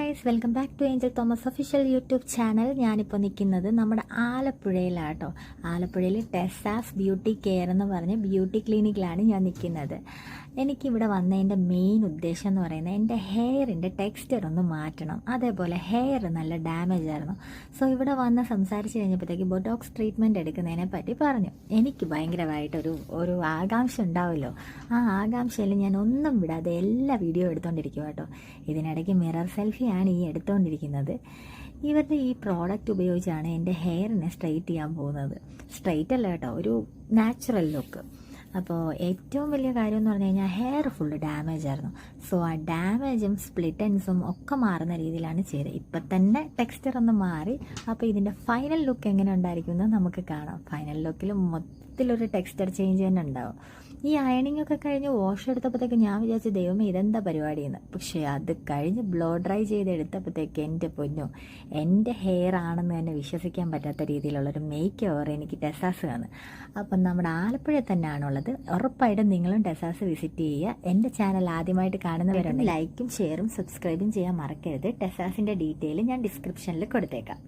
Guys, welcome back to Angel Thomas official YouTube channel. ഞാനിപ്പോൾ നിൽക്കുന്നത് നമ്മുടെ ആലപ്പുഴയിലാട്ടോ. ആലപ്പുഴയിൽ ടെസ്സാസ് ബ്യൂട്ടി കെയർ എന്ന് പറഞ്ഞ് ബ്യൂട്ടി ക്ലിനിക്കിലാണ് ഞാൻ നിൽക്കുന്നത്. എനിക്കിവിടെ വന്നതിൻ്റെ മെയിൻ ഉദ്ദേശം എന്ന് പറയുന്നത് എൻ്റെ ഹെയറിൻ്റെ ടെക്സ്ചർ ഒന്ന് മാറ്റണം. അതേപോലെ ഹെയർ നല്ല ഡാമേജ് ആയിരുന്നു. സോ ഇവിടെ വന്ന് സംസാരിച്ച് കഴിഞ്ഞപ്പോഴത്തേക്ക് ബൊട്ടോക്സ് ട്രീറ്റ്മെൻറ്റ് എടുക്കുന്നതിനെ പറ്റി പറഞ്ഞു. എനിക്ക് ഭയങ്കരമായിട്ടൊരു ആകാംക്ഷ ഉണ്ടാവുമല്ലോ. ആ ആകാംക്ഷയിൽ ഞാൻ ഒന്നും വിടാതെ എല്ലാ വീഡിയോ എടുത്തുകൊണ്ടിരിക്കും കേട്ടോ. ഇതിനിടയ്ക്ക് മിറർ സെൽഫിയാണ് ഈ എടുത്തുകൊണ്ടിരിക്കുന്നത്. ഇവരുടെ ഈ പ്രോഡക്റ്റ് ഉപയോഗിച്ചാണ് എൻ്റെ ഹെയറിനെ സ്ട്രെയിറ്റ് ചെയ്യാൻ പോകുന്നത്. സ്ട്രെയിറ്റ് അല്ല കേട്ടോ, ഒരു നാച്ചുറൽ ലുക്ക്. അപ്പോൾ ഏറ്റവും വലിയ കാര്യം എന്ന് പറഞ്ഞു കഴിഞ്ഞാൽ ഹെയർ ഫുള്ള് ഡാമേജ് ആയിരുന്നു. സോ ആ ഡാമേജും സ്പ്ലിറ്റ് എൻഡ്സും ഒക്കെ മാറുന്ന രീതിയിലാണ് ചെയ്തത്. ഇപ്പം തന്നെ ടെക്സ്ചർ ഒന്ന് മാറി. അപ്പോൾ ഇതിൻ്റെ ഫൈനൽ ലുക്ക് എങ്ങനെ ഉണ്ടായിരിക്കുമെന്ന് നമുക്ക് കാണാം. ഫൈനൽ ലുക്കിൽ മൊത്തത്തിലൊരു ടെക്സ്ചർ ചേഞ്ച് തന്നെ ഉണ്ടാവും. ഈ അയണിങ് ഒക്കെ കഴിഞ്ഞ് വാഷ് എടുത്തപ്പോഴത്തേക്ക് ഞാൻ വിചാരിച്ചു ദൈവമേ ഇതെന്താ പരിപാടിയെന്ന്. പക്ഷേ അത് കഴിഞ്ഞ് ബ്ലോ ഡ്രൈ ചെയ്ത് എടുത്തപ്പോഴത്തേക്ക് എൻ്റെ പൊന്നോ, എൻ്റെ ഹെയർ ആണെന്ന് തന്നെ വിശ്വസിക്കാൻ പറ്റാത്ത രീതിയിലുള്ളൊരു മേക്ക് ഓവർ എനിക്ക് ടെസ്സാസ് ആണ്. അപ്പം നമ്മുടെ ആലപ്പുഴയിൽ തന്നെയാണുള്ളത്. ഉറപ്പായിട്ടും നിങ്ങളും ടെസ്സാസ് വിസിറ്റ് ചെയ്യുക. എൻ്റെ ചാനൽ ആദ്യമായിട്ട് കാണുന്നവരുണ്ട് ലൈക്കും ഷെയറും സബ്സ്ക്രൈബും ചെയ്യാൻ മറക്കരുത്. ടെസ്സാസിൻ്റെ ഡീറ്റെയിൽ ഞാൻ ഡിസ്ക്രിപ്ഷനിൽ കൊടുത്തേക്കാം.